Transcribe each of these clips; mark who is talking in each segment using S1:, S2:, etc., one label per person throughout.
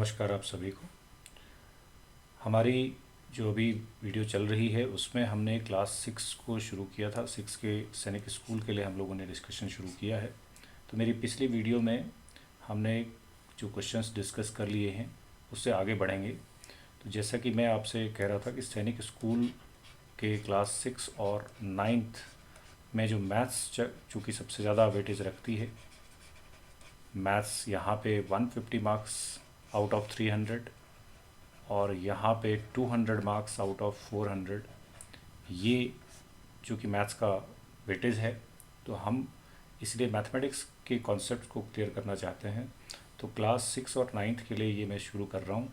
S1: नमस्कार आप सभी को। हमारी जो अभी वीडियो चल रही है उसमें हमने क्लास 6 को शुरू किया था। 6 के सैनिक स्कूल के लिए हम लोगों ने डिस्कशन शुरू किया है। तो मेरी पिछली वीडियो में हमने जो क्वेश्चंस डिस्कस कर लिए हैं उससे आगे बढ़ेंगे। तो जैसा कि मैं आपसे कह रहा था कि सैनिक स्कूल के क्लास 6 और 9th में जो मैथ्स चूँकि सबसे ज़्यादा वेटेज रखती है, मैथ्स यहाँ पे 150 मार्क्स आउट ऑफ 300 और यहाँ पे 200 मार्क्स आउट ऑफ 400। ये चूँकि मैथ्स का वेटेज है तो हम इसलिए मैथमेटिक्स के कॉन्सेप्ट को क्लियर करना चाहते हैं। तो क्लास 6 और 9th के लिए ये मैं शुरू कर रहा हूँ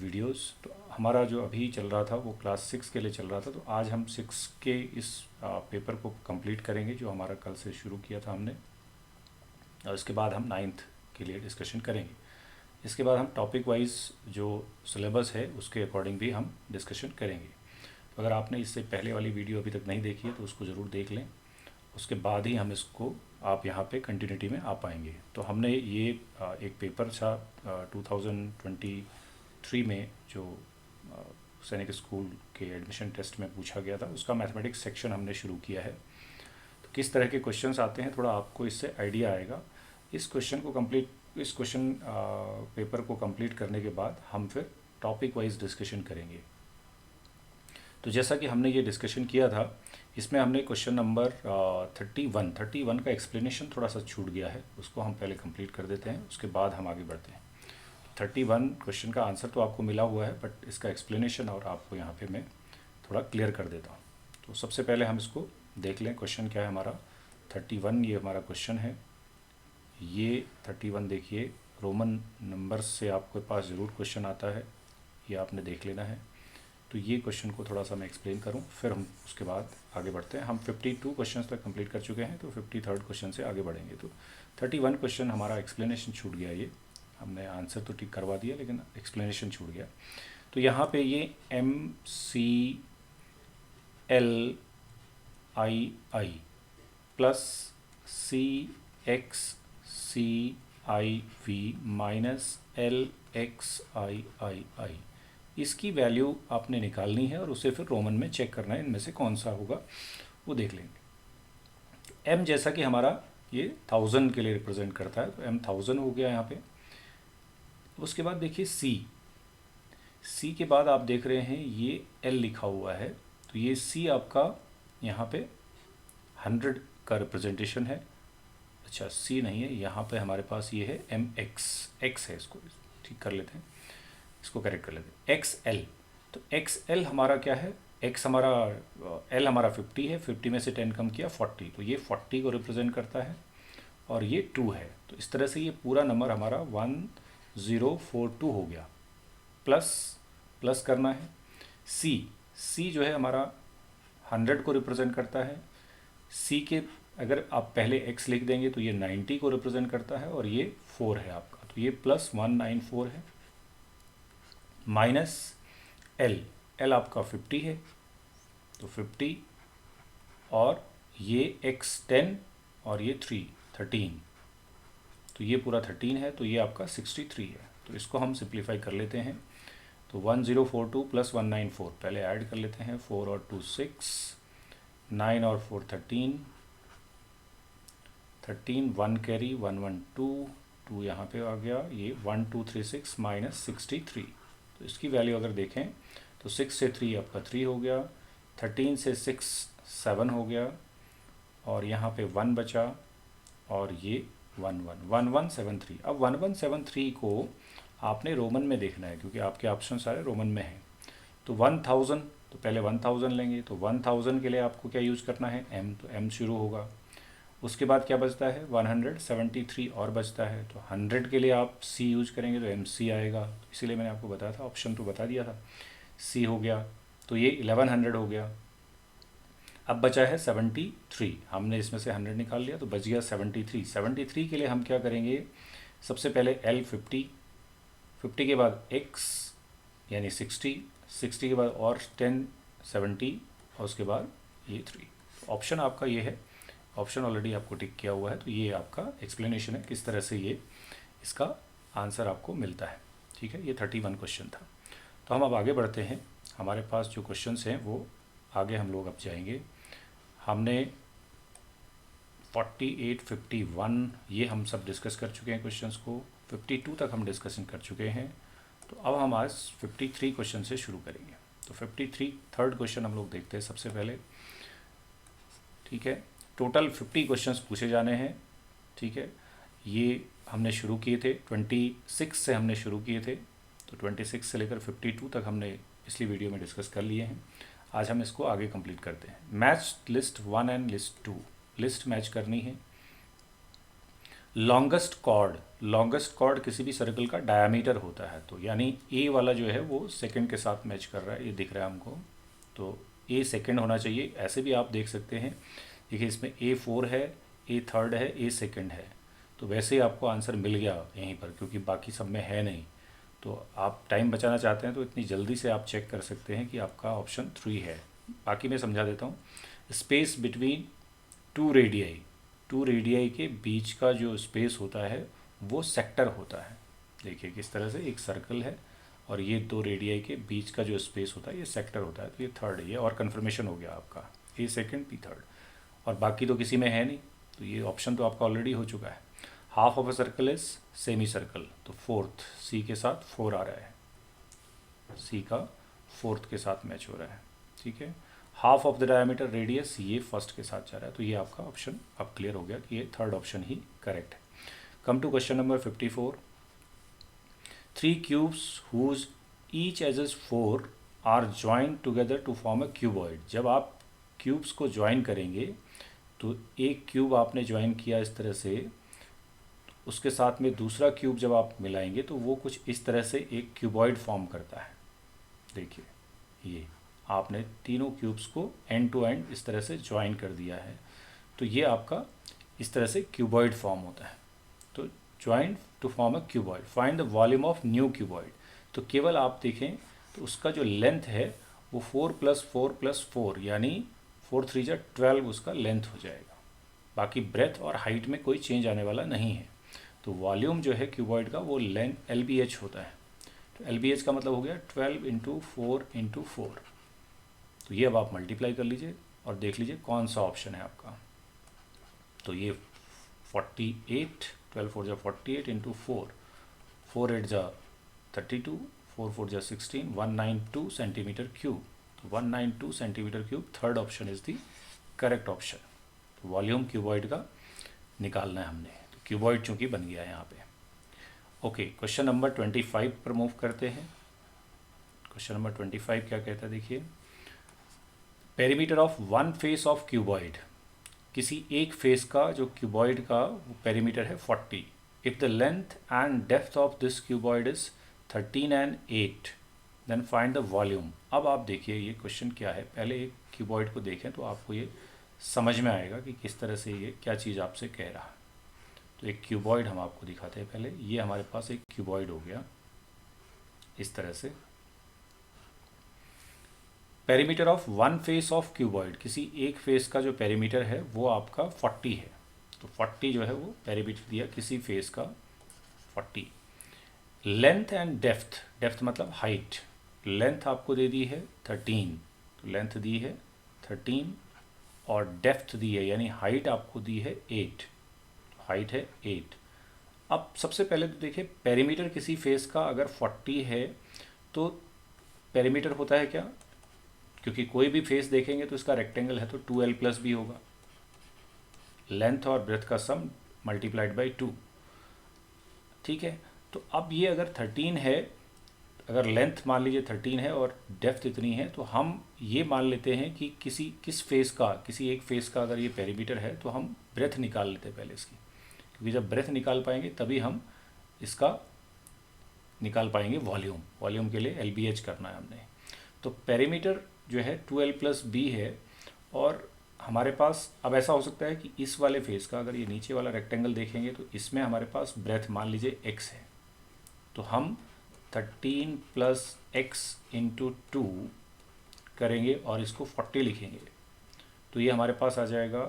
S1: वीडियोस। तो हमारा जो अभी चल रहा था वो क्लास 6 के लिए चल रहा था। तो आज हम 6 के इस पेपर को कंप्लीट करेंगे जो हमारा कल से शुरू किया था हमने, और इसके बाद हम 9th के लिए डिस्कशन करेंगे। इसके बाद हम टॉपिक वाइज जो सिलेबस है उसके अकॉर्डिंग भी हम डिस्कशन करेंगे। तो अगर आपने इससे पहले वाली वीडियो अभी तक नहीं देखी है तो उसको ज़रूर देख लें, उसके बाद ही हम इसको आप यहाँ पे कंटिन्यूटी में आ पाएंगे। तो हमने ये एक पेपर था 2023 में जो सैनिक स्कूल के एडमिशन टेस्ट में पूछा गया था, उसका मैथमेटिक्स सेक्शन हमने शुरू किया है। तो किस तरह के क्वेश्चंस आते हैं थोड़ा आपको इससे आइडिया आएगा। इस क्वेश्चन पेपर को कंप्लीट करने के बाद हम फिर टॉपिक वाइज डिस्कशन करेंगे। तो जैसा कि हमने ये डिस्कशन किया था, इसमें हमने क्वेश्चन नंबर 31 का एक्सप्लेनेशन थोड़ा सा छूट गया है, उसको हम पहले कंप्लीट कर देते हैं, उसके बाद हम आगे बढ़ते हैं। 31 क्वेश्चन का आंसर तो आपको मिला हुआ है, बट इसका एक्सप्लेनेशन और आपको यहाँ पे मैं थोड़ा क्लियर कर देता हूँ। तो सबसे पहले हम इसको देख लें, क्वेश्चन क्या है हमारा। 31 ये हमारा क्वेश्चन है। ये 31 देखिए, रोमन नंबर से आपके पास ज़रूर क्वेश्चन आता है, ये आपने देख लेना है। तो ये क्वेश्चन को थोड़ा सा मैं एक्सप्लेन करूं, फिर हम उसके बाद आगे बढ़ते हैं। हम 52 क्वेश्चन तक कंप्लीट कर चुके हैं, तो 53rd क्वेश्चन से आगे बढ़ेंगे। तो 31 क्वेश्चन हमारा एक्सप्लेनेशन छूट गया, ये हमने आंसर तो ठीक करवा दिया लेकिन एक्सप्लेनेशन छूट गया। तो यहाँ पे ये MCLII plus CXCIV minus LXIII, इसकी वैल्यू आपने निकालनी है और उसे फिर रोमन में चेक करना है, इनमें से कौन सा होगा वो देख लेंगे। M जैसा कि हमारा ये 1000 के लिए रिप्रेजेंट करता है, तो M 1000 हो गया यहाँ पे। उसके बाद देखिए C के बाद आप देख रहे हैं ये L लिखा हुआ है, तो ये C आपका यहाँ पे 100 का रिप्रेजेंटेशन है। अच्छा, C नहीं है, यहाँ पे हमारे पास ये है X है, इसको ठीक कर लेते हैं, इसको करेक्ट कर लेते हैं, XL। तो XL हमारा क्या है, L हमारा 50 है, 50 में से 10 कम किया 40, तो ये 40 को रिप्रेजेंट करता है और ये 2 है। तो इस तरह से ये पूरा नंबर हमारा 1042 हो गया। प्लस करना है। C जो है हमारा 100 को रिप्रेजेंट करता है। C के अगर आप पहले x लिख देंगे तो ये 90 को रिप्रेजेंट करता है और ये 4 है आपका, तो ये प्लस 194 है। माइनस L आपका 50 है, तो 50 और ये x 10 और ये 13, तो ये पूरा 13 है, तो ये आपका 63 है। तो इसको हम सिंप्लीफाई कर लेते हैं। तो 1042 प्लस 194 पहले ऐड कर लेते हैं, 4 और 2 6, 9 और 4 13, 1 कैरी 112, 2 यहाँ पे आ गया, ये 1236 माइनस 63। तो इसकी वैल्यू अगर देखें तो 6 से 3 आपका 3 हो गया, 13 से 6 7 हो गया, और यहाँ पे 1 बचा और ये 1173। अब 1173 को आपने रोमन में देखना है क्योंकि आपके ऑप्शन सारे रोमन में हैं। तो 1000, तो पहले 1000 लेंगे, तो 1000 के लिए आपको क्या यूज़ करना है, M, तो M शुरू होगा। उसके बाद क्या बचता है, 173 और बचता है, तो 100 के लिए आप C यूज करेंगे तो MC आएगा। तो इसीलिए मैंने आपको बताया था, ऑप्शन तो बता दिया था। C हो गया, तो ये 1100 हो गया। अब बचा है 73, हमने इसमें से 100 निकाल लिया तो बच गया 73 के लिए हम क्या करेंगे, सबसे पहले L 50 के बाद X यानी 60 के बाद और 10 70 और उसके बाद ये 3। ऑप्शन आपका ये है, ऑप्शन ऑलरेडी आपको टिक किया हुआ है, तो ये आपका एक्सप्लेनेशन है किस तरह से ये इसका आंसर आपको मिलता है। ठीक है, ये 31 क्वेश्चन था। तो हम अब आगे बढ़ते हैं। हमारे पास जो क्वेश्चंस हैं वो आगे हम लोग अब जाएंगे। हमने 48, 51 ये हम सब डिस्कस कर चुके हैं क्वेश्चंस को, 52 तक हम डिस्कशन कर चुके हैं। तो अब हम आज 53 क्वेश्चन से शुरू करेंगे। तो 53 थर्ड क्वेश्चन हम लोग देखते हैं सबसे पहले। ठीक है, टोटल 50 क्वेश्चंस पूछे जाने हैं। ठीक है, ये हमने शुरू किए थे 26 से हमने शुरू किए थे, तो 26 से लेकर 52 तक हमने पिछली वीडियो में डिस्कस कर लिए हैं। आज हम इसको आगे कंप्लीट करते हैं। Match list 1 and list 2, list match करनी है। लॉन्गेस्ट कॉर्ड किसी भी सर्कल का डायमीटर होता है, तो यानी ए वाला जो है वो सेकंड के साथ मैच कर रहा है, ये दिख रहा है हमको, तो ए सेकंड होना चाहिए। ऐसे भी आप देख सकते हैं, देखिए इसमें A4 है, ए थर्ड है, ए सेकंड है, तो वैसे ही आपको आंसर मिल गया यहीं पर, क्योंकि बाकी सब में है नहीं। तो आप टाइम बचाना चाहते हैं तो इतनी जल्दी से आप चेक कर सकते हैं कि आपका ऑप्शन 3 है। बाकी मैं समझा देता हूँ। स्पेस बिटवीन टू रेडियाई के बीच का जो स्पेस होता है वो सेक्टर होता है। देखिए किस तरह से एक सर्कल है और ये 2 रेडियाई के बीच का जो स्पेस होता है ये सेक्टर होता है, तो ये थर्ड है, ये और कन्फर्मेशन हो गया आपका, ए सेकंड बी थर्ड, और बाकी तो किसी में है नहीं, तो ये ऑप्शन तो आपका ऑलरेडी हो चुका है। Half of a circle is semi circle, तो फोर्थ, सी के साथ 4 आ रहा है, सी का फोर्थ के साथ मैच हो रहा है। ठीक है, half of the diameter radius ये फर्स्ट के साथ जा रहा है, तो ये आपका ऑप्शन अब क्लियर हो गया कि ये थर्ड ऑप्शन ही करेक्ट है। Come to question number 54। 3 cubes whose each edges 4 are joint together to form a cuboid. जब आप क्यूब्स को ज्वाइन करेंगे तो एक क्यूब आपने ज्वाइन किया इस तरह से, उसके साथ में दूसरा क्यूब जब आप मिलाएंगे तो वो कुछ इस तरह से एक क्यूबॉइड फॉर्म करता है। देखिए ये आपने तीनों क्यूब्स को एंड टू एंड इस तरह से ज्वाइन कर दिया है, तो ये आपका इस तरह से क्यूबॉइड फॉर्म होता है। तो join to form a cuboid, find the volume of new cuboid. तो केवल आप देखें तो उसका जो लेंथ है वो 4 + 4 + 4 यानी 4 3 जा 12 उसका लेंथ हो जाएगा। बाकी ब्रेथ और हाइट में कोई चेंज आने वाला नहीं है। तो वॉल्यूम जो है क्यूबॉइड का वो लेंथ LBH होता है। तो LBH का मतलब हो गया 12 × 4 × 4। तो ये अब आप मल्टीप्लाई कर लीजिए और देख लीजिए कौन सा ऑप्शन है आपका। तो ये 48, 12 4 जा 48 × 4, 4 8 जा 32, 4 4 जा 16, 192 सेंटीमीटर क्यूब। तो 192 centimetre cube third option is the correct option. तो वॉल्यूम क्यूबॉइड का निकालना है हमने, तो क्यूबॉइड चूंकि बन गया है यहाँ पे। ओके, क्वेश्चन नंबर 25 पर मूव करते हैं। क्वेश्चन नंबर 25 क्या कहता है, देखिए। Perimeter of one face of cuboid, किसी एक फेस का जो क्यूबॉइड का पेरीमीटर है 40। If the length and depth of this cuboid is 13 and 8, then find the volume. अब आप देखिए ये क्वेश्चन क्या है, पहले एक क्यूबॉइड को देखें तो आपको ये समझ में आएगा कि किस तरह से ये क्या चीज़ आपसे कह रहा है। तो एक क्यूबॉइड हम आपको दिखाते हैं पहले। ये हमारे पास एक क्यूबॉइड हो गया इस तरह से। Perimeter of one face of cuboid, किसी एक फेस का जो पेरीमीटर है वो आपका 40 है। तो 40 जो है वो पेरीमीटर दिया किसी फेस का 40। लेंथ एंड डेप्थ, डेप्थ मतलब हाइट, लेंथ आपको दे दी है 13, तो लेंथ दी है 13 और डेप्थ दी है यानी हाइट आपको दी है 8, हाइट है 8। अब सबसे पहले तो देखिए पेरीमीटर किसी फेस का अगर 40 है तो पेरीमीटर होता है क्या, क्योंकि कोई भी फेस देखेंगे तो इसका रेक्टेंगल है तो 2l + b होगा, लेंथ और ब्रेथ का सम मल्टीप्लाइड बाई 2। ठीक है, तो अब ये अगर 13 है, अगर लेंथ मान लीजिए 13 है और डेप्थ इतनी है, तो हम ये मान लेते हैं कि किस फेस का, किसी एक फेस का अगर ये पेरीमीटर है तो हम ब्रेथ निकाल लेते हैं पहले इसकी, क्योंकि जब ब्रेथ निकाल पाएंगे तभी हम इसका निकाल पाएंगे वॉल्यूम। वॉल्यूम के लिए LBH करना है हमने। तो पेरीमीटर जो है 2l + b है, और हमारे पास अब ऐसा हो सकता है कि इस वाले फेस का अगर ये नीचे वाला रेक्टेंगल देखेंगे तो इसमें हमारे पास ब्रेथ मान लीजिए x है, तो हम 13 + x × 2 करेंगे और इसको 40 लिखेंगे, तो ये हमारे पास आ जाएगा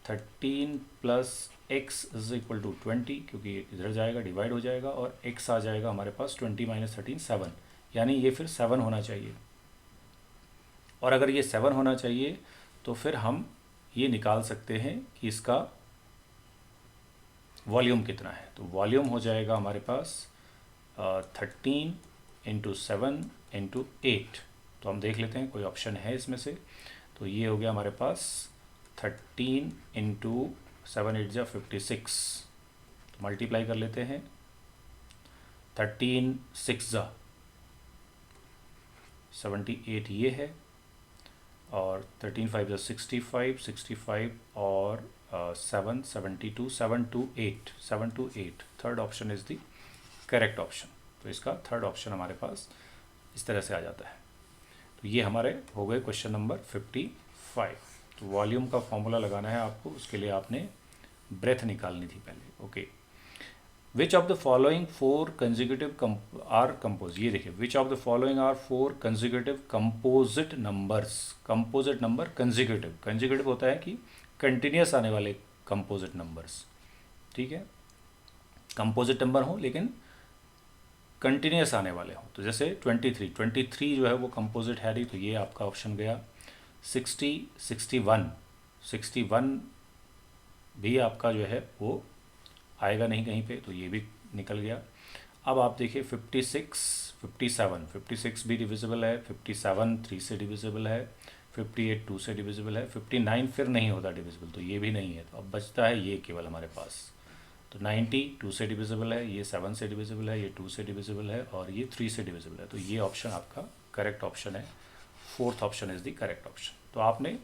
S1: 13 + x इज इक्वल टू 20, क्योंकि इधर जाएगा डिवाइड हो जाएगा, और x आ जाएगा हमारे पास 20 माइनस 13 7, यानी ये फिर 7 होना चाहिए। और अगर ये 7 होना चाहिए तो फिर हम ये निकाल सकते हैं कि इसका वॉल्यूम कितना है। तो वॉल्यूम हो जाएगा हमारे पास 13 इंटू 7 इंटू 8। तो हम देख लेते हैं कोई ऑप्शन है इसमें से। तो ये हो गया हमारे पास 13 इंटू 7 8 जा 56। तो मल्टीप्लाई कर लेते हैं, 13 6 जा 78 ये है, और 13 5 जा 65 65 और 7 72 7 to 8 third option is the correct option. तो इसका थर्ड ऑप्शन हमारे पास इस तरह से आ जाता है। तो ये हमारे हो गए क्वेश्चन नंबर 55। तो वॉल्यूम का फॉर्मूला लगाना है आपको, उसके लिए आपने ब्रेथ निकालनी थी पहले। Okay, which of the following 4 consecutive are compose, ये देखिए, which of the following are 4 consecutive composite numbers. Composite number consecutive, consecutive होता है कि कंटिन्यूस आने वाले कंपोजिट नंबर्स, ठीक है, कंपोजिट नंबर हो लेकिन कंटिन्यूस आने वाले हों। तो जैसे 23 जो है वो कंपोजिट है नहीं, तो ये आपका ऑप्शन गया। 61 भी आपका जो है वो आएगा नहीं कहीं पे, तो ये भी निकल गया। अब आप देखिए 56 भी डिविजिबल है, 57 3 से डिविजिबल है, 58 2 से डिविजिबल है, 59 फिर नहीं होता डिविजिबल, तो ये भी नहीं है। तो अब बचता है ये केवल हमारे पास। तो 90 2 से डिविजिबल है, ये 7 से डिविजिबल है, ये 2 से डिविजिबल है, और ये 3 से डिविजिबल है। तो ये ऑप्शन आपका करेक्ट ऑप्शन है। Fourth option is the correct option. तो आपने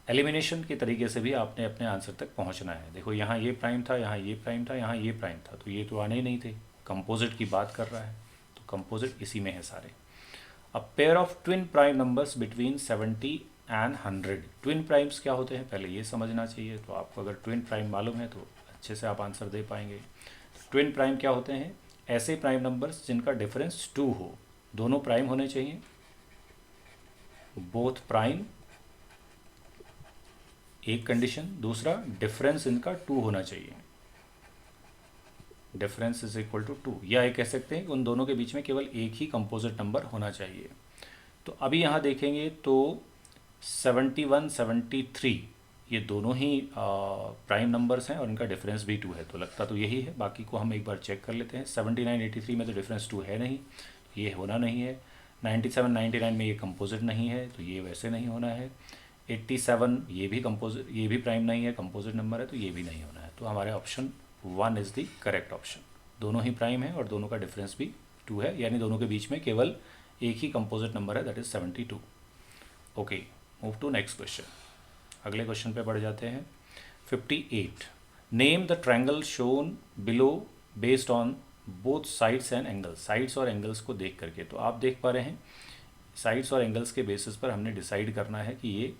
S1: एलिमिनेशन के तरीके से भी आपने अपने आंसर तक पहुंचना है। देखो यहाँ ये प्राइम था, यहाँ ये प्राइम था, यहाँ ये प्राइम था, तो ये तो आने ही नहीं थे। कंपोजिट की बात कर रहा है, तो कंपोजिट इसी में है सारे। अब pair of twin prime numbers between 70 and 100। Twin primes क्या होते हैं पहले ये समझना चाहिए। तो आपको अगर ट्विन प्राइम मालूम है तो अच्छे से आप आंसर दे पाएंगे। ट्विन प्राइम क्या होते हैं? ऐसे प्राइम नंबर्स जिनका डिफरेंस 2 हो, दोनों प्राइम होने चाहिए, बोथ प्राइम, एक कंडीशन। दूसरा, डिफरेंस इनका 2 होना चाहिए, डिफरेंस इज इक्वल टू 2। या ये कह सकते हैं कि उन दोनों के बीच में केवल एक ही कंपोजिट नंबर होना चाहिए। तो अभी यहाँ देखेंगे तो 71 73 ये दोनों ही प्राइम नंबर्स हैं और इनका डिफरेंस भी 2 है, तो लगता तो यही है। बाकी को हम एक बार चेक कर लेते हैं। 79 83 में तो डिफरेंस 2 है नहीं, ये होना नहीं है। 97 99 में ये कंपोजिट नहीं है, तो ये वैसे नहीं होना है। 87 ये भी प्राइम नहीं है, कंपोजिट नंबर है, तो ये भी नहीं होना है। तो हमारे option 1 is the correct option. दोनों ही प्राइम है और दोनों का डिफरेंस भी 2 है, यानी दोनों के बीच में केवल एक ही कंपोजिट नंबर है, that is 72। Okay, move to next question. अगले क्वेश्चन पे बढ़ जाते हैं। 58, name the triangle shown below based on both sides and angles. Sides और एंगल्स को देख करके, तो आप देख पा रहे हैं साइड्स और एंगल्स के बेसिस पर हमने डिसाइड करना है कि ये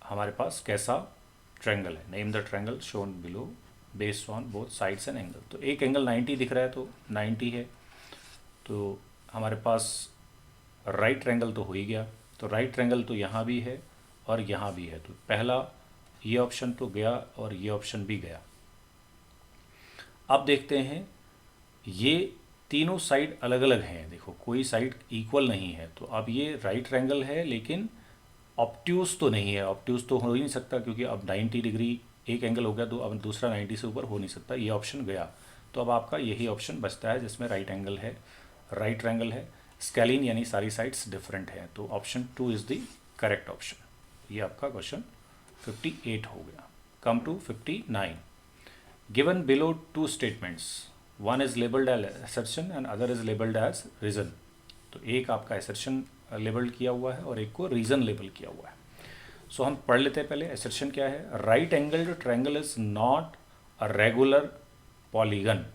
S1: हमारे पास कैसा ट्रायंगल है। Name the triangle shown below based on both sides and angle. तो एक एंगल 90 दिख रहा है, तो 90 है, तो हमारे पास राइट ट्रायंगल तो हो ही गया। तो राइट ट्रायंगल तो यहाँ भी है और यहाँ भी है, तो पहला ये ऑप्शन तो गया और ये ऑप्शन भी गया। अब देखते हैं, ये तीनों साइड अलग अलग हैं, देखो कोई साइड इक्वल नहीं है। तो अब ये राइट ट्रायंगल है लेकिन ऑब्ट्यूज तो नहीं है। ऑब्ट्यूज तो हो ही नहीं सकता, क्योंकि अब 90 डिग्री एक एंगल हो गया, तो अब दूसरा 90 से ऊपर हो नहीं सकता। ये ऑप्शन गया, तो अब आपका यही ऑप्शन बचता है जिसमें राइट एंगल है, राइट ट्रायंगल है, स्केलिन यानी सारी साइड्स डिफरेंट है। तो option 2 is the correct option. ये आपका क्वेश्चन 58 हो गया। Come to 59। Given below 2 statements, one is labelled as assertion and other is labelled as reason. तो एक आपका असर्शन लेबल्ड किया हुआ है और एक को रीजन लेबल किया हुआ है। सो हम पढ़ लेते हैं पहले। असर्शन क्या है? Right angled triangle is not a regular polygon.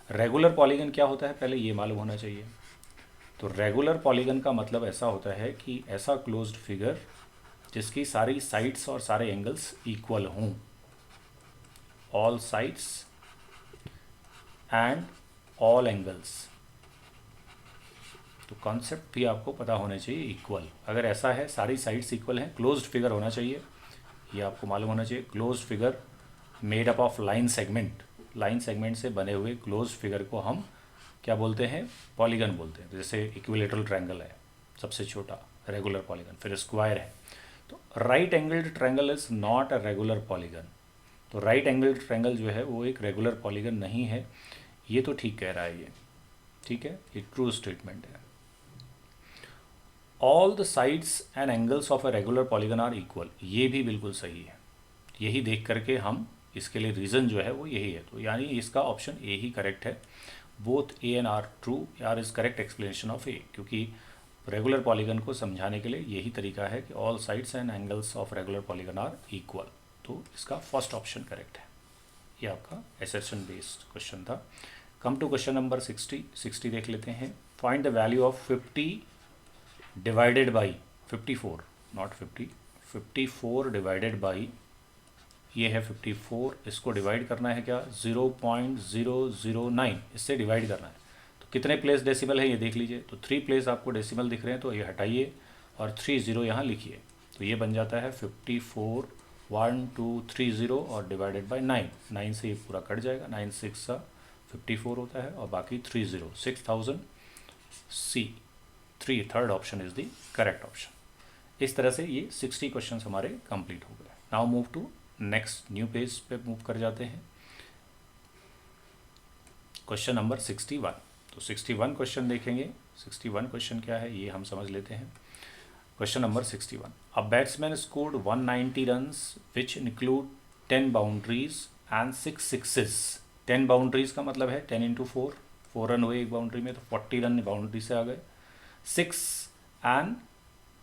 S1: Regular polygon क्या होता है पहले ये मालूम होना चाहिए। तो रेगुलर पॉलीगन का मतलब ऐसा होता है कि ऐसा क्लोज्ड फिगर जिसकी सारी साइड्स और सारे एंगल्स इक्वल हों, all sides and all angles. तो कॉन्सेप्ट भी आपको पता होना चाहिए, इक्वल। अगर ऐसा है सारी साइड्स इक्वल हैं, क्लोज्ड फिगर होना चाहिए, ये आपको मालूम होना चाहिए। Closed figure made up of line segment, line segment से बने हुए क्लोज फिगर को हम क्या बोलते हैं? पॉलीगन बोलते हैं। जैसे इक्विलेटरल ट्रायंगल है सबसे छोटा, रेगुलर पॉलीगन, फिर स्क्वायर है। तो right angled triangle is not a regular polygon. तो राइट एंगल्ड ट्रायंगल जो है वो एक रेगुलर पॉलीगन नहीं है। ये तो ठीक कह रहा है ये, ठीक है, ये ट्रू स्टेटमेंट है। All the sides and angles of a regular polygon are equal, ये भी बिल्कुल सही है। यही देख करके हम इसके लिए रीज़न जो है वो यही है। तो यानी इसका ऑप्शन ए ही करेक्ट है। Both A and R true, R is correct explanation of A, क्योंकि रेगुलर पॉलीगन को समझाने के लिए यही तरीका है कि all sides and angles of regular polygon are equal. तो इसका फर्स्ट ऑप्शन करेक्ट है। ये आपका एसर्शन बेस्ड क्वेश्चन था। कम टू क्वेश्चन नंबर 60 देख लेते हैं। Find the value of 50 divided by 54, not 50, 54 divided by, ये है 54, इसको डिवाइड करना है क्या? 0.009, इससे डिवाइड करना है। तो कितने प्लेस डेसिमल है ये देख लीजिए। तो 3 प्लेस आपको डेसिमल दिख रहे हैं, तो ये हटाइए और 30 यहाँ लिखिए। तो ये बन जाता है 54 1230 और डिवाइडेड बाई 9, 9 से ये पूरा कट जाएगा, 9 6 54 होता है और बाकी 30, 6000 सी 3, third option is the correct option. इस तरह से ये 60 क्वेश्चन हमारे कंप्लीट हो गए। Now move to next new page पे मूव कर जाते हैं। Question number 61। तो 61 क्वेश्चन देखेंगे। 61 क्वेश्चन क्या है ये हम समझ लेते हैं। Question number 61, a batsman scored 190 runs which include 10 boundaries and 6 sixes. 10 boundaries का मतलब है 10 इंटू 4 रन हुए एक बाउंड्री में, तो 40 रन बाउंड्री से आ गए। 6 एंड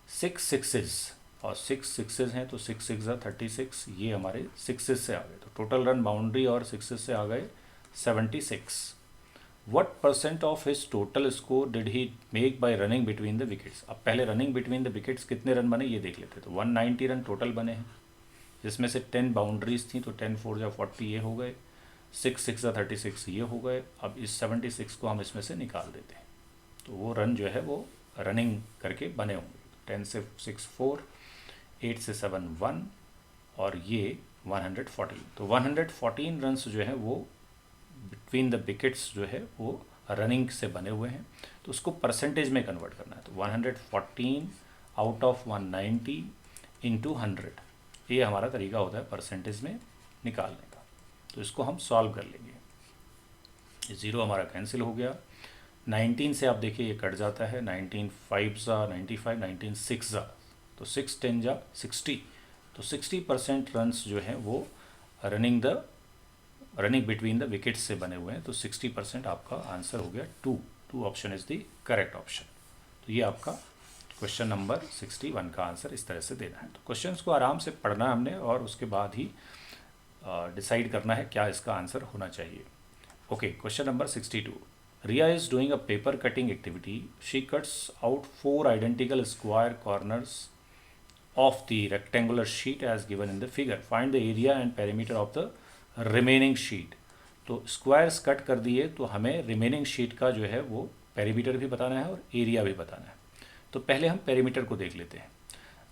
S1: 6 सिक्सेस, और 6 सिक्सेस हैं तो 6 6 36, ये हमारे सिक्सेस से आ गए। तो टोटल रन बाउंड्री और सिक्सेस से आ गए 76। What percent of his total score did he make bye running between the wickets. अब पहले रनिंग बिटवीन द विकेट्स कितने रन बने ये देख लेते हैं। तो 190 रन टोटल बने हैं, जिसमें से 10 बाउंड्रीज थी, तो 10 4 जा 40 ये हो गए, 6 6 जा 36 ये हो गए। अब इस 76 को हम इसमें से निकाल देते हैं, तो वो रन जो है वो रनिंग करके बने होंगे। 10 से 6 4, 8 से 7 1 और ये 114। तो 114 रन्स जो है वो बिटवीन द विकेट्स जो है वो रनिंग से बने हुए हैं। तो उसको परसेंटेज में कन्वर्ट करना है। तो 114 आउट ऑफ 190 इंटू 100, ये हमारा तरीका होता है परसेंटेज में निकालने का। तो इसको हम सॉल्व कर लेंगे। ये 0 हमारा कैंसिल हो गया। 19 से आप देखिए ये कट जाता है, 19 5 जा 95, 19 6 जा, तो 6 10 जा 60। तो 60% रन्स जो हैं वो रनिंग बिटवीन द विकेट्स से बने हुए हैं। तो 60% आपका आंसर हो गया 2 option is the correct option. तो ये आपका क्वेश्चन नंबर 61 का आंसर इस तरह से देना है। तो क्वेश्चंस को आराम से पढ़ना है हमने, और उसके बाद ही डिसाइड करना है क्या इसका आंसर होना चाहिए। Okay, question number 62, Riya is doing a paper cutting activity. She cuts out 4 identical square corners of the rectangular sheet as given in the figure. Find the area and perimeter of the remaining sheet. तो squares cut कर दिए, तो हमें remaining sheet का जो है वो perimeter भी बताना है और एरिया भी बताना है। तो पहले हम पेरीमीटर को देख लेते हैं।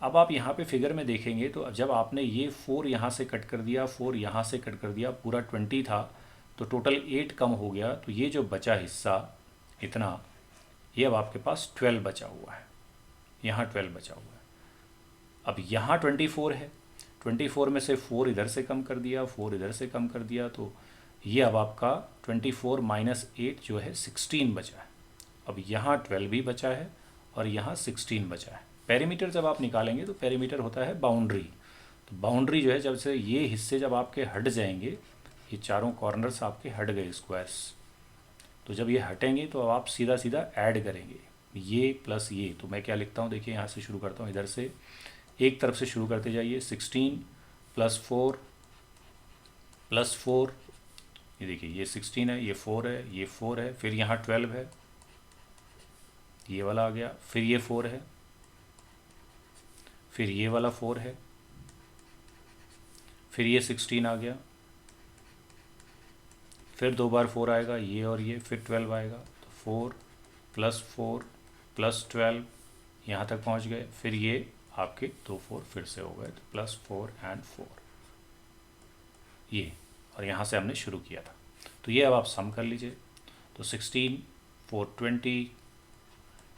S1: अब आप यहाँ पे फिगर में देखेंगे तो जब आपने ये 4 यहाँ से कट कर दिया, 4 यहाँ से कट कर दिया, पूरा 20 था, तो टोटल 8 कम हो गया। तो ये जो बचा हिस्सा इतना, ये अब आपके पास 12 बचा हुआ है, यहाँ 12 बचा हुआ है। अब यहाँ 24 है, 24 में से 4 इधर से कम कर दिया, 4 इधर से कम कर दिया, तो ये अब आपका 24 माइनस 8 जो है 16 बचा है। अब यहाँ 12 भी बचा है और यहाँ 16 बचा है। पेरीमीटर जब आप निकालेंगे तो पेरीमीटर होता है बाउंड्री। तो बाउंड्री जो है, जब से ये हिस्से जब आपके हट जाएंगे, ये चारों कॉर्नर्स आपके हट गए स्क्वायर्स, तो जब ये हटेंगे तो अब आप सीधा सीधा ऐड करेंगे ये प्लस ये। तो मैं क्या लिखता हूँ, देखिए यहाँ से शुरू करता हूँ, इधर से एक तरफ से शुरू करते जाइए। 16 प्लस 4, ये देखिए ये 16 है, ये 4 है, ये 4 है, फिर यहाँ 12 है, ये वाला आ गया, फिर ये 4 है, फिर ये वाला 4 है, फिर ये 16 आ गया, फिर 2 बार 4 आएगा, ये और ये, फिर 12 आएगा। तो 4 प्लस 12 यहाँ तक पहुँच गए, फिर ये आपके 2 4 फिर से हो गए, तो +4 and 4। ये, और यहाँ से हमने शुरू किया था। तो ये अब आप सम कर लीजिए। तो 16 4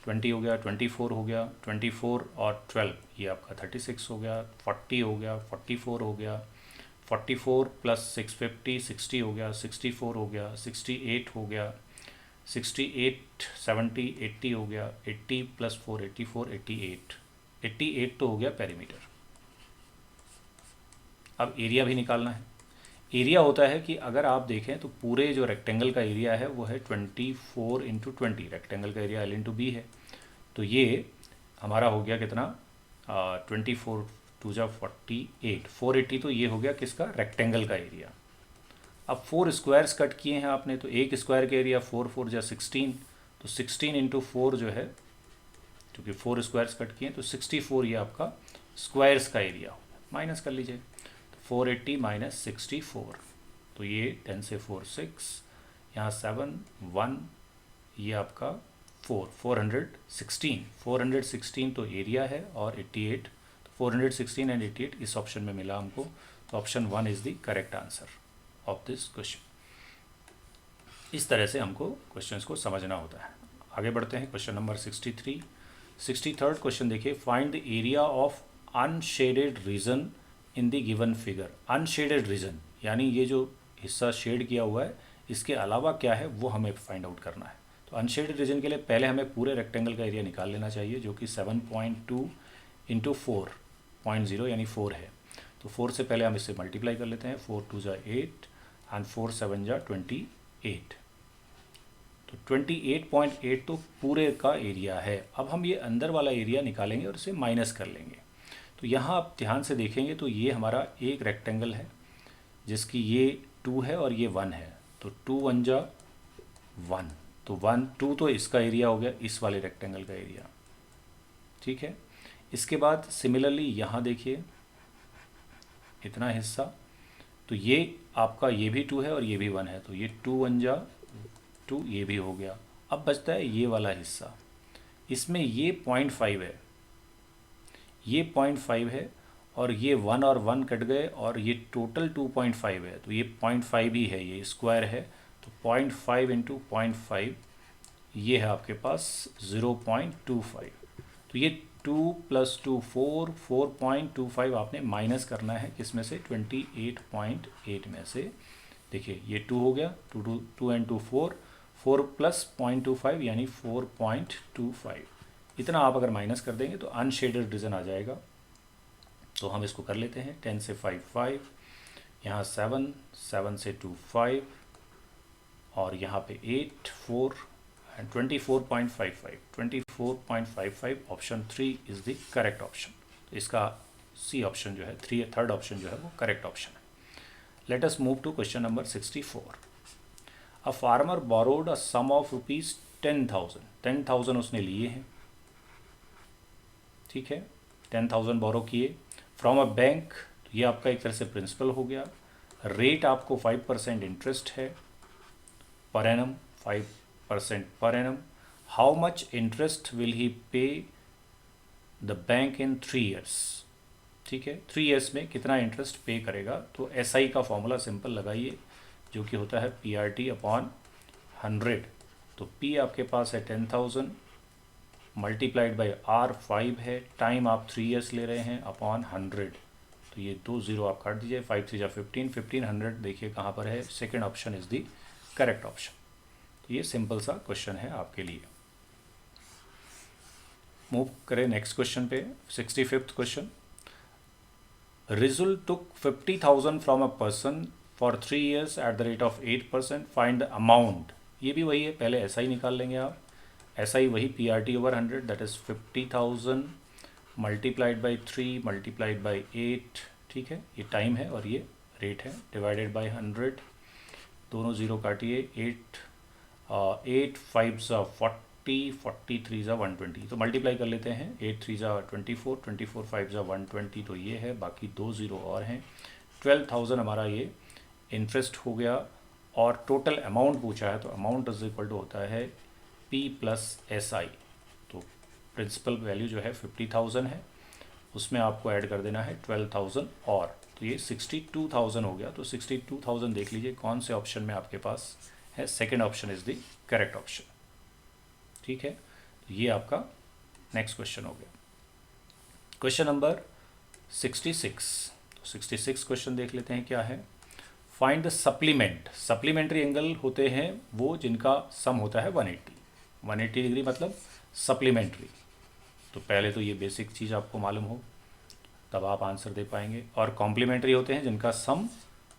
S1: 20 हो गया, 24 हो गया, 24 और 12 ये आपका 36 हो गया, 40 हो गया, 44 हो गया, 44 प्लस 650 60 हो गया, 64 हो गया, 68 हो गया, 68 70 80 हो गया, 80 प्लस 4 84 88 88 तो हो गया पेरीमीटर। अब एरिया भी निकालना है। एरिया होता है कि अगर आप देखें तो पूरे जो रेक्टेंगल का एरिया है वो है 24 इंटू 20, रेक्टेंगल का एरिया L इंटू बी है। तो ये हमारा हो गया कितना, 24 टू जा 48, 480, तो ये हो गया किसका, रेक्टेंगल का एरिया। अब 4 स्क्वायर्स कट किए हैं आपने, तो एक स्क्वायर का एरिया 4 4 जा 16, तो 16 इंटू 4 जो है, क्योंकि 4 स्क्वायर्स कट किए हैं तो 64 ये आपका स्क्वायर्स का एरिया हो गया। माइनस कर लीजिए, 480 माइनस 64, तो ये 10 से 4 6, यहाँ 7 1, ये आपका 416 तो एरिया है, और 88, तो 416 एंड 88 इस ऑप्शन में मिला हमको। तो option 1 is the correct answer of this question. इस तरह से हमको क्वेश्चंस को समझना होता है। आगे बढ़ते हैं, क्वेश्चन नंबर 63 क्वेश्चन देखिए, find the area of unshaded region in the given figure. Unshaded region यानी ये जो हिस्सा शेड किया हुआ है, इसके अलावा क्या है वो हमें फाइंड आउट करना है। तो अनशेडेड रीजन के लिए पहले हमें पूरे रेक्टेंगल का एरिया निकाल लेना चाहिए, जो कि 7.2 इंटू 4.0 यानी 4 है। तो 4 से पहले हम इससे मल्टीप्लाई कर लेते हैं, 4 2 जा 8 एंड 4 7 जा 28, तो 28.8 तो पूरे का एरिया है। अब हम ये अंदर वाला एरिया निकालेंगे और इसे माइनस कर लेंगे। तो यहाँ आप ध्यान से देखेंगे तो ये हमारा एक रेक्टेंगल है जिसकी ये 2 है और ये 1 है, तो 2 1 जा 1, तो 1 2 तो इसका एरिया हो गया, इस वाले रेक्टेंगल का एरिया, ठीक है। इसके बाद सिमिलरली यहाँ देखिए इतना हिस्सा, तो ये आपका ये भी 2 है और ये भी 1 है, तो ये 2 1 जा 2, ये भी हो गया। अब बचता है ये वाला हिस्सा, इसमें ये 0.5 है, ये 0.5 है, और ये 1 और 1 कट गए और ये टोटल 2.5 है, तो ये 0.5 ही है, ये स्क्वायर है, तो 0.5 इंटू 0.5 ये है आपके पास 0.25। तो ये 2 + 2 4, 4.25 आपने माइनस करना है किसमें से, 28.8 में से। देखिए ये 2 हो गया, 2 एंड 2 4, 4 प्लस 0.25 यानी 4.25। इतना आप अगर माइनस कर देंगे तो अनशेडेड रीजन आ जाएगा। तो हम इसको कर लेते हैं, 10 से 5 5, यहाँ 7 7 से 2 5, और यहाँ पे 8 4 and 24.55 option 3 is the correct option. तो इसका सी ऑप्शन जो है, थर्ड ऑप्शन जो है वो करेक्ट ऑप्शन है। Let us move to question number 64। A farmer borrowed a sum of rupees 10,000 उसने लिए हैं, ठीक है, 10,000 बोरो किए फ्रॉम अ बैंक, ये आपका एक तरह से प्रिंसिपल हो गया। रेट आपको 5% इंटरेस्ट है per annum, 5% per annum. How much interest will he पे द बैंक इन 3 ईयर्स, ठीक है, 3 ईयर्स में कितना इंटरेस्ट पे करेगा। तो SI का फॉर्मूला सिंपल लगाइए, जो कि होता है PRT अपॉन 100। तो P आपके पास है 10,000 मल्टीप्लाइड बाई R 5 है, टाइम आप 3 ईयर्स ले रहे हैं, अपॉन 100। तो ये 2 0 आप काट दीजिए, 5 3 जा 15, 1500 देखिए कहाँ पर है, second option is the correct option. तो ये सिंपल सा क्वेश्चन है आपके लिए। मूव करें नेक्स्ट क्वेश्चन पे, 65th question. Rizul took 50,000 from a person for 3 years at the rate of 8%. Find the amount. ये भी वही है, पहले SI निकाल लेंगे आप, SI वही PRT over 100, that is 50,000 multiplied by 3 multiplied by 8, ठीक है, ये टाइम है और ये रेट है, डिवाइडेड बाई 100, दोनों ज़ीरो काटिए, 8 5 ज़ा 40, 43 ज़ा 120, तो मल्टीप्लाई कर लेते हैं, 8 3 ज़ा 24, 24 5 ज़ा 120, तो ये है, बाकी 2 ज़ीरो और हैं। 12,000 हमारा ये इंटरेस्ट हो गया, और टोटल अमाउंट पूछा है, तो अमाउंट इज इक्वल टू होता है P प्लस SI। तो प्रिंसिपल वैल्यू जो है 50,000 है, उसमें आपको ऐड कर देना है 12,000 और, तो तो ये 62,000 हो गया। तो 62,000 देख लीजिए कौन से ऑप्शन में आपके पास है। Second option is the correct option. ठीक है, तो ये आपका नेक्स्ट क्वेश्चन हो गया। Question number 66। तो 66 क्वेश्चन देख लेते हैं क्या है। Find the supplement. Supplementary angle होते हैं वो जिनका सम होता है 180 डिग्री, मतलब सप्लीमेंट्री। तो पहले तो ये बेसिक चीज़ आपको मालूम हो तब आप आंसर दे पाएंगे। और कॉम्प्लीमेंट्री होते हैं जिनका सम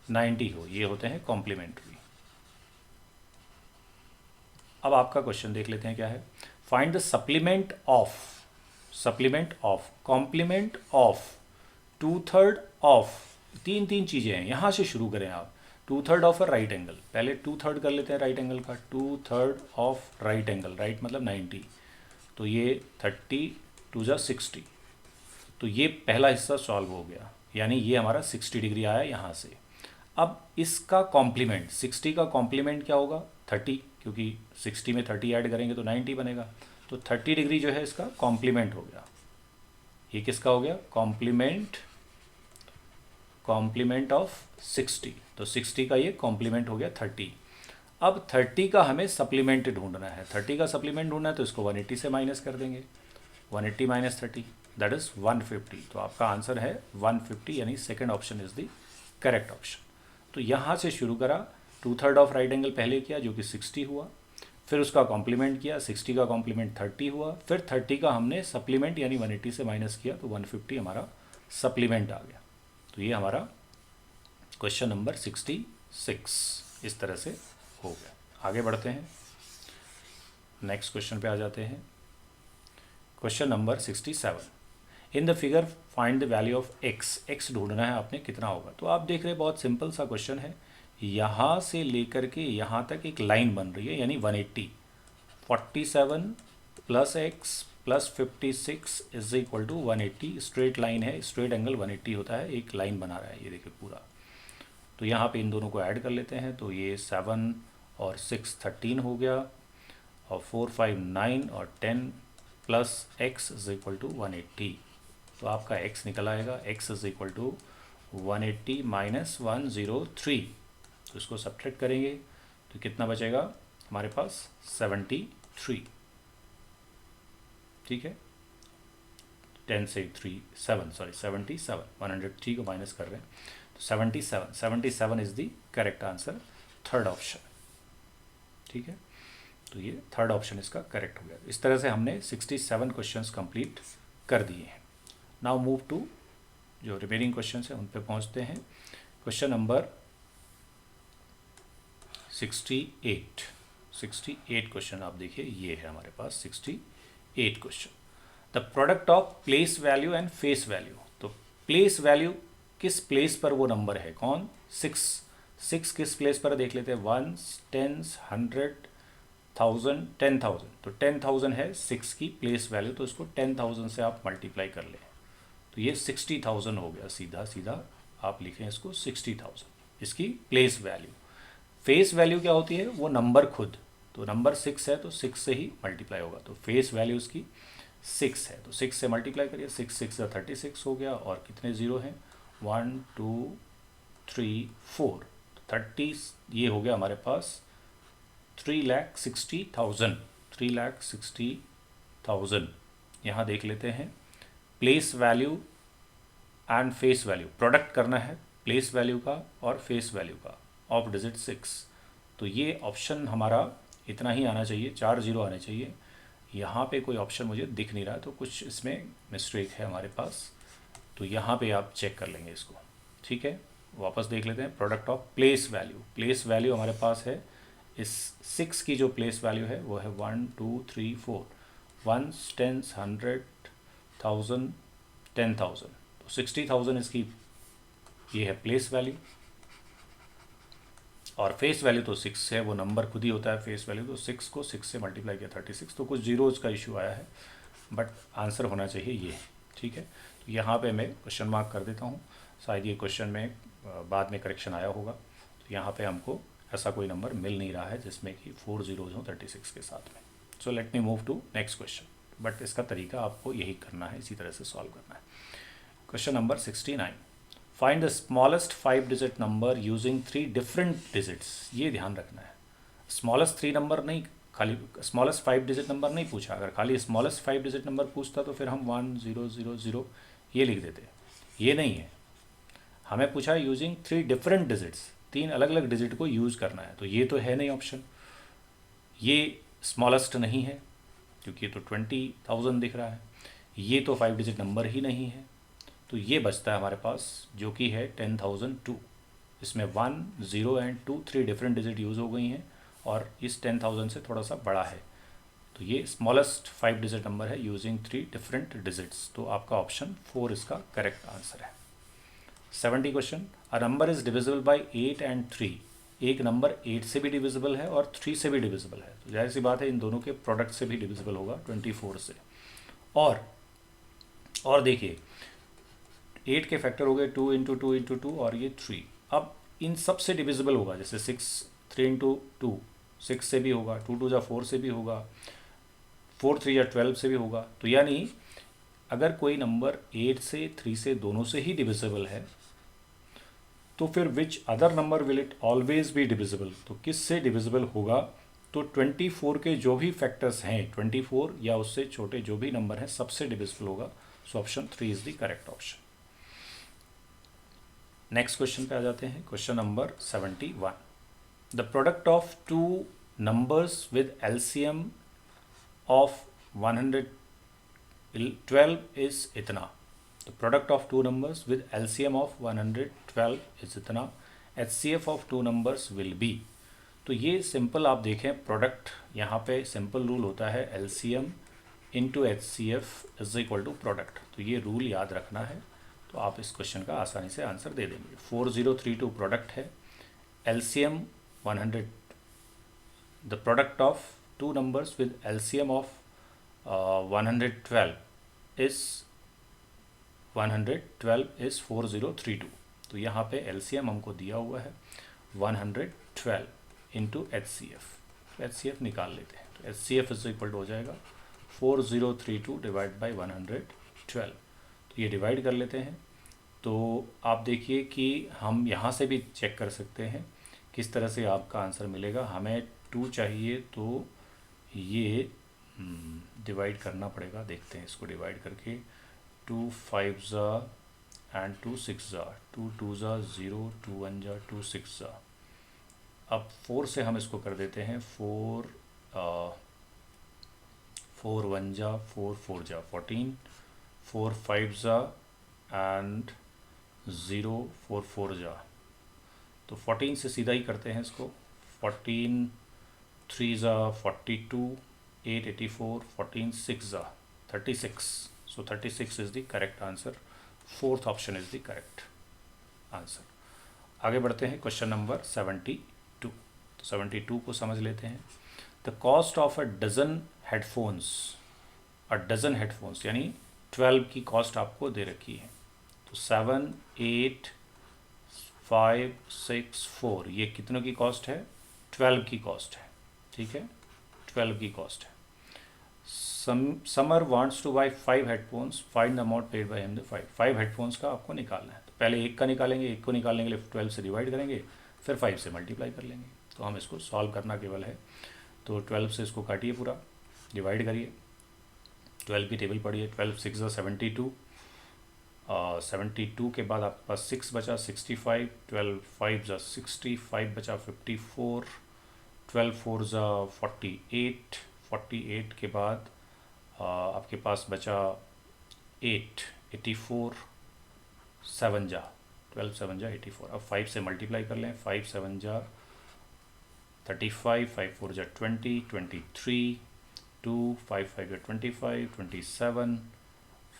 S1: 90 हो, ये होते हैं कॉम्प्लीमेंट्री। अब आपका क्वेश्चन देख लेते हैं क्या है। Find the supplement of complement of 2/3 of. तीन चीज़ें हैं, यहाँ से शुरू करें आप। 2/3 ऑफ अ राइट एंगल, पहले 2/3 कर लेते हैं राइट एंगल का। 2/3 ऑफ राइट एंगल, राइट मतलब 90, तो ये 30 2 जा 60। तो ये पहला हिस्सा सॉल्व हो गया, यानी ये हमारा 60 डिग्री आया यहाँ से। अब इसका कॉम्प्लीमेंट, 60 का कॉम्प्लीमेंट क्या होगा 30, क्योंकि 60 में 30 ऐड करेंगे तो 90 बनेगा। तो 30 डिग्री जो है इसका कॉम्प्लीमेंट हो गया। ये किसका हो गया, कॉम्प्लीमेंट ऑफ 60। तो 60 का ये कॉम्प्लीमेंट हो गया 30। अब 30 का हमें सप्लीमेंट ढूंढना है। 30 का सप्लीमेंट ढूंढना है तो इसको 180 से माइनस कर देंगे। 180 माइनस 30 दैट इज़ 150। तो आपका आंसर है 150, यानी second option is the correct option. तो यहाँ से शुरू करा, 2/3 ऑफ राइट एंगल पहले किया जो कि 60 हुआ, फिर उसका कॉम्प्लीमेंट किया, 60 का कॉम्प्लीमेंट 30 हुआ, फिर 30 का हमने सप्लीमेंट यानी 180 से माइनस किया तो 150 हमारा सप्लीमेंट आ गया। तो ये हमारा क्वेश्चन नंबर 66 इस तरह से हो गया। आगे बढ़ते हैं, नेक्स्ट क्वेश्चन पे आ जाते हैं। Question number 67। In the figure find the value of x ढूंढना है आपने कितना होगा। तो आप देख रहे हैं बहुत सिंपल सा क्वेश्चन है। यहाँ से लेकर के यहाँ तक एक लाइन बन रही है, यानी 180। 47 plus X plus 56 is equal to 180। Straight line है, स्ट्रेट एंगल 180 होता है, एक लाइन बना रहा है ये देखिए पूरा। तो यहाँ पे इन दोनों को ऐड कर लेते हैं, तो ये 7 और 6 13 हो गया, और 4 5 9 और 10 plus x is equal to 180। तो आपका x निकल आएगा, x is equal to 180 minus 103। तो इसको सब्ट्रैक्ट करेंगे तो कितना बचेगा हमारे पास 73। ठीक है, 10 से 3 7 सॉरी 77, 103 को माइनस कर रहे हैं तो 77 is the correct answer, third option. ठीक है, तो ये थर्ड ऑप्शन इसका करेक्ट हो गया। इस तरह से हमने 67 क्वेश्चंस कंप्लीट कर दिए हैं। नाउ मूव टू जो रिमेनिंग क्वेश्चंस हैं उन पे पहुंचते हैं। क्वेश्चन नंबर 68 क्वेश्चन आप देखिए, ये है हमारे पास 68 question. The product of place value and face value. तो प्लेस वैल्यू किस प्लेस पर वो नंबर है, कौन 6 किस प्लेस पर देख लेते हैं, 1 10 100 1000 10,000। तो 10,000 है 6 की प्लेस वैल्यू, तो इसको 10,000 से आप मल्टीप्लाई कर लें तो ये 60,000 हो गया। सीधा आप लिखें इसको 60,000 इसकी प्लेस वैल्यू। फेस वैल्यू क्या होती है, वो नंबर खुद, तो नंबर 6 है तो 6 से ही मल्टीप्लाई होगा। तो फेस वैल्यू इसकी 6 है तो 6 से मल्टीप्लाई करिए, 6 6 या 36 हो गया, और कितने ज़ीरो हैं 1 2 3 4, 30 ये हो गया हमारे पास 3,60,000। 3,60,000 यहाँ देख लेते हैं। Place value and face value product करना है, प्लेस वैल्यू का और फेस वैल्यू का ऑफ डिजिट 6। तो ये ऑप्शन हमारा इतना ही आना चाहिए, 4 जीरो आने चाहिए। यहाँ पे कोई ऑप्शन मुझे दिख नहीं रहा, तो कुछ इसमें मिस्टेक है हमारे पास, तो यहाँ पे आप चेक कर लेंगे इसको। ठीक है, वापस देख लेते हैं। प्रोडक्ट ऑफ प्लेस वैल्यू हमारे पास है, इस 6 की जो प्लेस वैल्यू है वो है 1 2 3 4, 1 10 100 1000 10,000। तो 60,000 इसकी ये है प्लेस वैल्यू, और फेस वैल्यू तो 6 है, वो नंबर खुद ही होता है फेस वैल्यू। तो 6 को 6 से मल्टीप्लाई किया 36, तो कुछ जीरोज़ का इशू आया है, बट आंसर होना चाहिए ये। ठीक है, तो यहाँ पे मैं क्वेश्चन मार्क कर देता हूँ, शायद ये क्वेश्चन में बाद में करेक्शन आया होगा। तो यहाँ पे हमको ऐसा कोई नंबर मिल नहीं रहा है जिसमें कि 4 जीरोज़ हों 36 के साथ में। So let me move to next question, but इसका तरीका आपको यही करना है, इसी तरह से सॉल्व करना है। Question number 69। Find the smallest 5 digit number using 3 different digits, ये ध्यान रखना है। स्मॉलेस्ट 3 नंबर नहीं, खाली स्मॉलेस्ट 5 डिजिट नंबर नहीं पूछा। अगर खाली स्मॉलेस्ट 5 डिजिट नंबर पूछता तो फिर हम 1 0 0 0 ये लिख देते, ये नहीं है। हमें पूछा यूजिंग 3 डिफरेंट डिजिट्स, 3 अलग अलग डिजिट को यूज़ करना है, तो ये तो है नहीं ऑप्शन, ये स्मॉलेस्ट नहीं है क्योंकि ये तो 20,000 दिख रहा है, ये तो 5 डिजिट नंबर ही नहीं है, तो ये बचता है हमारे पास जो कि है 10,002। इसमें 1 0 एंड 2 3 डिफरेंट डिजिट यूज़ हो गई हैं और इस 10,000 से थोड़ा सा बड़ा है, तो ये स्मॉलेस्ट 5 डिजिट नंबर है यूजिंग 3 डिफरेंट डिजिट्स, तो आपका ऑप्शन 4 इसका करेक्ट आंसर है। 70 question, a number is divisible by 8 and 3, एक नंबर 8 से भी डिविजिबल है और 3 से भी डिविजिबल है, तो जाहिर सी बात है इन दोनों के प्रोडक्ट से भी डिविजिबल होगा 24 से। और देखिए 8 के फैक्टर हो गए 2 इंटू 2 इंटू 2 और ये 3, अब इन सब से डिविजिबल होगा, जैसे 6 3 इंटू 2 6 से भी होगा, 2 2 जा 4 से भी होगा, 4 3 या 12 से भी होगा, तो यानी अगर कोई नंबर 8 से 3 से दोनों से ही डिविजिबल है तो फिर which other number will it always be divisible, तो किस से डिविजिबल होगा, तो 24 के जो भी फैक्टर्स हैं 24 या उससे छोटे जो भी नंबर हैं सबसे डिविजिबल होगा, so option 3 is the correct option. Next question पे आ जाते हैं, question number 71, the product of two numbers with LCM of 112 is इतना, the product of two numbers with LCM of 112 is इतना, HCF of two numbers will be, तो ये simple आप देखें प्रोडक्ट, यहाँ पे सिंपल रूल होता है LCM into HCF is equal to product, तो ये रूल याद रखना है, तो आप इस क्वेश्चन का आसानी से आंसर दे देंगे। 4032 प्रोडक्ट है, LCM 100, the product of two numbers with LCM of 112 is 4032, तो यहाँ पे एलसीएम हमको दिया हुआ है 112 इंटू एचसीएफ निकाल लेते हैं, तो एचसीएफ इज इक्वल टू हो जाएगा 4032 डिवाइड बाई 112, तो ये डिवाइड कर लेते हैं, तो आप देखिए कि हम यहाँ से भी चेक कर सकते हैं किस तरह से आपका आंसर मिलेगा। हमें 2 चाहिए तो ये डिवाइड करना पड़ेगा, देखते हैं इसको डिवाइड करके, 2 5 जा एंड 2 6 जा, 2 2 जा 0, 2 1 जा 2 6 जा, अब 4 से हम इसको कर देते हैं 4 1 जा 4 4 जा 14, 4 5 जा एंड 0 4 4 जा, तो 14 से सीधा ही करते हैं इसको, 14 3 जा 42, 8 84, 14 6 जा 36, so 36 is the correct answer, fourth option is the correct answer। आगे बढ़ते हैं क्वेश्चन नंबर 72, तो 72 को समझ लेते हैं। The cost of a dozen headphones यानी 12 की कॉस्ट आपको दे रखी है, तो 7 8 5 6 4 ये कितनों की कॉस्ट है, 12 की कॉस्ट है, ठीक है 12 की कॉस्ट है। Summer wants two by 5 headphones, find the amount paid by him, 5 headphones का आपको निकालना है, तो पहले एक का निकालेंगे, एक को निकालने के लिए 12 से डिवाइड करेंगे, फिर 5 से मल्टीप्लाई कर लेंगे, तो हम इसको सॉल्व करना केवल है, तो 12 से इसको काटिए पूरा, डिवाइड करिए, 12 की टेबल पढ़िए, 12 6 जा 72, 72 के बाद आपके पास 6 बचा 65, 12 5 जा 60, 5 बचा 54, 12 4 जा 48, 48 के बाद आपके पास बचा 8 84, 7 जा 12 7 जा 84, अब 5 से मल्टीप्लाई कर लें, 5 7 जा 35, 5 4 जा 20, 23, 2 5 5 जा 25, 27,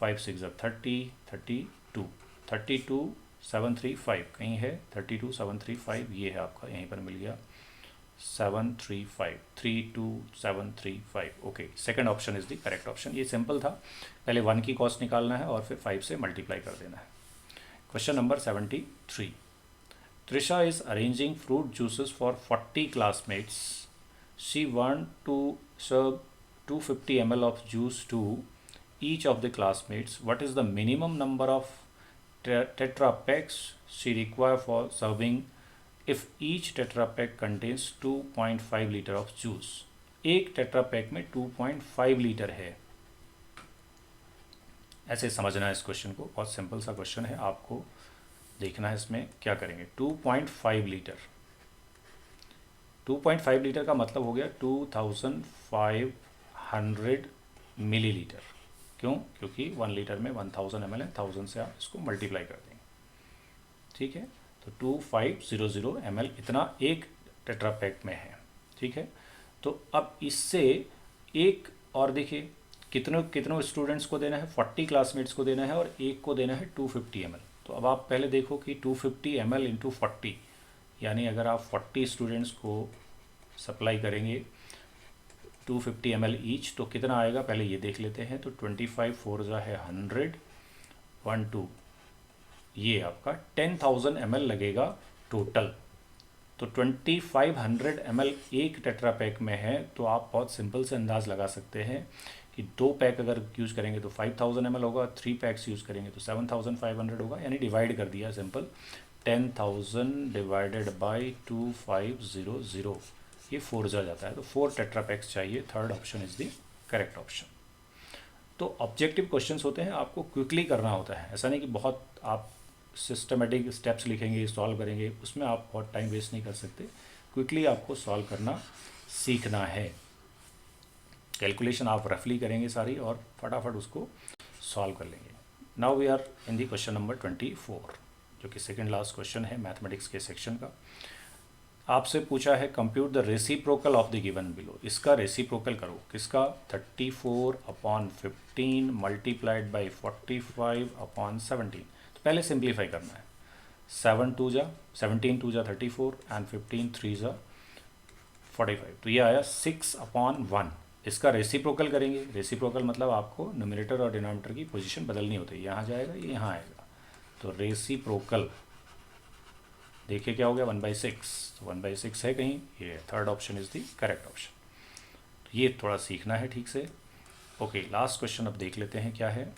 S1: 5 6 जा 30, 32, 32 735 कहीं है, 32 735 ये है आपका, यहीं पर मिल गया 735 32735, okay second option is the correct option. ये सिंपल था, पहले 1 की कॉस्ट निकालना है और फिर 5 से मल्टीप्लाई कर देना है। Question number 73, Trisha is arranging fruit juices for 40 classmates, she want to serve 250 ml of juice to each of the classmates, what is the minimum number of tetra packs she require for serving if each tetra pack contains 2.5 litre of juice. एक tetra pack में 2.5 litre है। ऐसे समझना है इस question को, बहुत simple सा क्वेश्चन है। आपको देखना है इसमें क्या करेंगे। 2.5 लीटर, 2.5 लीटर का मतलब हो गया 2500 मिलीलीटर। क्यों? क्योंकि 1 लीटर में 1000 ml है, 1000 से आप इसको मल्टीप्लाई कर देंगे। ठीक है, तो 2500 ml इतना एक टेट्रा पैक में है। ठीक है, तो अब इससे एक और देखिए कितनों स्टूडेंट्स को देना है, 40 क्लासमेट्स को देना है और एक को देना है 250 ml। तो अब आप पहले देखो कि 250 ml इंटू 40, यानी अगर आप 40 स्टूडेंट्स को सप्लाई करेंगे 250 ml ईच तो कितना आएगा, पहले ये देख लेते हैं। तो 25 4 है 100, 1 2, ये आपका 10,000 ml लगेगा टोटल। तो 2500 ml एक टेट्रा पैक में है, तो आप बहुत सिंपल से अंदाज़ लगा सकते हैं कि 2 पैक अगर यूज़ करेंगे तो 5000 ml होगा, 3 पैक्स यूज़ करेंगे तो 7500 होगा, यानी डिवाइड कर दिया सिंपल। 10,000 डिवाइडेड बाई 2500, ये 4 जाता है, तो 4 टेट्रा पैक्स चाहिए। Third option is the correct option. तो ऑब्जेक्टिव क्वेश्चंस होते हैं, आपको क्विकली करना होता है। ऐसा नहीं कि बहुत आप सिस्टमेटिक स्टेप्स लिखेंगे, सॉल्व करेंगे, उसमें आप बहुत टाइम वेस्ट नहीं कर सकते। क्विकली आपको सॉल्व करना सीखना है। कैलकुलेशन आप रफली करेंगे सारी और फटाफट उसको सॉल्व कर लेंगे। Now we are in the question number 24, जो कि सेकेंड लास्ट क्वेश्चन है मैथमेटिक्स के सेक्शन का। आपसे पूछा है compute the reciprocal of the given below. इसका रेसिप्रोकल करो, किसका? 34/15 मल्टीप्लाइड बाई 45/17। तो पहले सिंप्लीफाई करना है। 17 2 जा 34 एंड 15 3 जा 45, तो ये आया 6/1। इसका रेसिप्रोकल करेंगे। रेसिप्रोकल मतलब आपको न्यूमरेटर और डिनोमिनेटर की पोजीशन बदलनी होती है। यहाँ जाएगा, ये यहाँ आएगा, तो रेसिप्रोकल देखिए क्या हो गया, 1/6। तो 1/6 है कहीं, ये third option is the correct option. तो ये थोड़ा सीखना है ठीक से। ओके, लास्ट क्वेश्चन अब देख लेते हैं क्या है।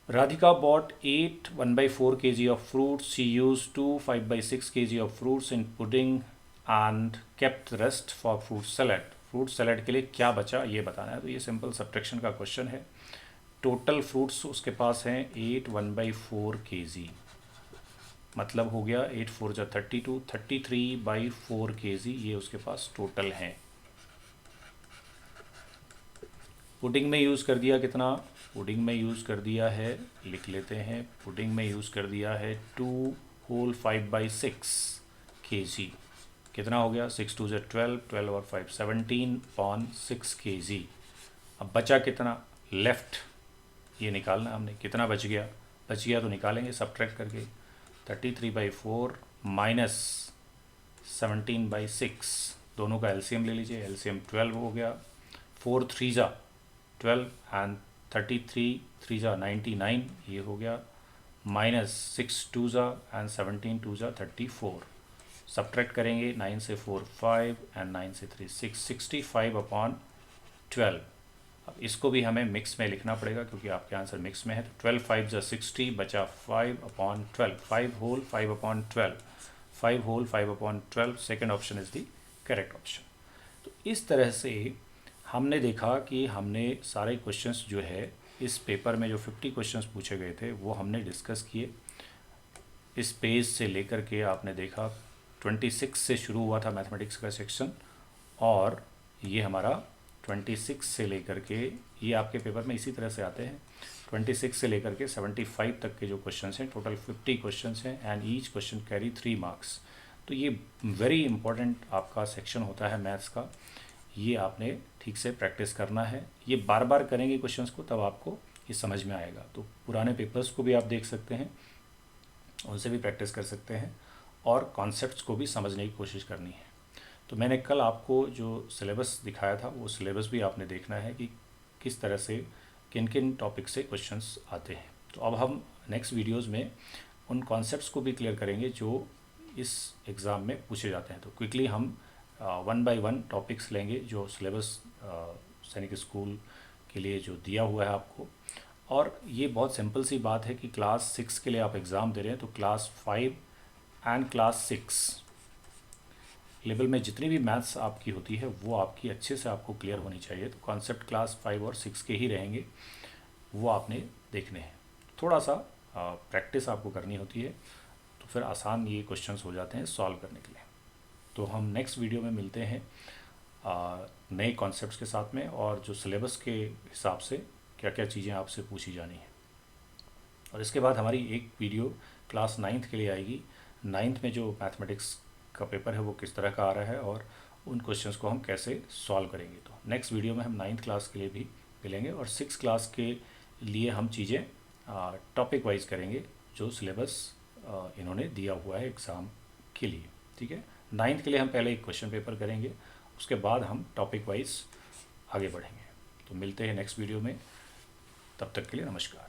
S1: Radhika bought 8 1/4 kg of fruits. She used 2 5/6 kg of fruits in pudding and kept the rest for fruit salad. Fruit salad के लिए क्या बचा ये बताना है। तो ये सिंपल सब्ट्रैक्शन का क्वेश्चन है। टोटल फ्रूट्स उसके पास हैं 8 1/4 kg, मतलब हो गया 8 4 जा 32, 33/4 kg ये उसके पास टोटल हैं। पुडिंग में यूज़ कर दिया कितना? पुडिंग में यूज़ कर दिया है, लिख लेते हैं, पुडिंग में यूज़ कर दिया है 2 होल 5/6 kg। कितना हो गया? 6 2 12, 12 और 5 17/6 kg। अब बचा कितना? लेफ्ट, ये निकालना हमने, कितना बच गया? बच गया तो निकालेंगे सब्ट्रैक्ट करके। 33/4 माइनस 17/6, दोनों का एलसीएम ले लीजिए। एलसीएम 12 हो गया। 4 3 जा 12 एंड 33 3 जा 99, ये हो गया। माइनस 6 2 जा एंड 17 2 जा 34। सब्ट्रैक्ट करेंगे, 9 से 4 5 एंड 9 से 3 6, 65/12। अब इसको भी हमें मिक्स में लिखना पड़ेगा क्योंकि आपके आंसर मिक्स में है। तो 12 5 जा 60, बचा 5/12, 5 whole 5/12, 5 whole 5/12। Second option is the correct option. तो इस तरह से हमने देखा कि हमने सारे क्वेश्चंस जो है इस पेपर में जो 50 क्वेश्चंस पूछे गए थे वो हमने डिस्कस किए। इस पेज से लेकर के आपने देखा 26 से शुरू हुआ था मैथमेटिक्स का सेक्शन, और ये हमारा 26 से लेकर के, ये आपके पेपर में इसी तरह से आते हैं, 26 से लेकर के 75 तक के जो क्वेश्चंस हैं, टोटल 50 क्वेश्चंस हैं and each question carry 3 marks. तो ये वेरी इंपॉर्टेंट आपका सेक्शन होता है मैथ्स का। ये आपने ठीक से प्रैक्टिस करना है। ये बार बार करेंगे क्वेश्चंस को, तब आपको ये समझ में आएगा। तो पुराने पेपर्स को भी आप देख सकते हैं, उनसे भी प्रैक्टिस कर सकते हैं और कॉन्सेप्ट्स को भी समझने की कोशिश करनी है। तो मैंने कल आपको जो सिलेबस दिखाया था वो सिलेबस भी आपने देखना है कि किस तरह से किन किन टॉपिक से क्वेश्चंस आते हैं। तो अब हम नेक्स्ट वीडियोज़ में उन कॉन्सेप्ट्स को भी क्लियर करेंगे जो इस एग्ज़ाम में पूछे जाते हैं। तो क्विकली हम 1 बाय 1 टॉपिक्स लेंगे जो सिलेबस सैनिक स्कूल के लिए जो दिया हुआ है आपको, और ये बहुत सिंपल सी बात है कि क्लास 6 के लिए आप एग्ज़ाम दे रहे हैं तो क्लास 5 एंड क्लास 6 लेवल में जितनी भी मैथ्स आपकी होती है वो आपकी अच्छे से आपको क्लियर होनी चाहिए। तो कॉन्सेप्ट क्लास 5 और 6 के ही रहेंगे, वो आपने देखने हैं। थोड़ा सा प्रैक्टिस आपको करनी होती है तो फिर आसान ये क्वेश्चंस हो जाते हैं सॉल्व करने के लिए। तो हम नेक्स्ट वीडियो में मिलते हैं नए कॉन्सेप्ट्स के साथ में, और जो सिलेबस के हिसाब से क्या क्या चीज़ें आपसे पूछी जानी है। और इसके बाद हमारी एक वीडियो क्लास 9th के लिए आएगी। 9th में जो मैथमेटिक्स का पेपर है वो किस तरह का आ रहा है और उन क्वेश्चंस को हम कैसे सॉल्व करेंगे। तो नेक्स्ट वीडियो में हम 9th क्लास के लिए भी मिलेंगे और 6th क्लास के लिए हम चीज़ें टॉपिक वाइज करेंगे जो सिलेबस इन्होंने दिया हुआ है एग्ज़ाम के लिए। ठीक है, 9th के लिए हम पहले एक क्वेश्चन पेपर करेंगे, उसके बाद हम टॉपिक वाइज आगे बढ़ेंगे। तो मिलते हैं नेक्स्ट वीडियो में, तब तक के लिए नमस्कार।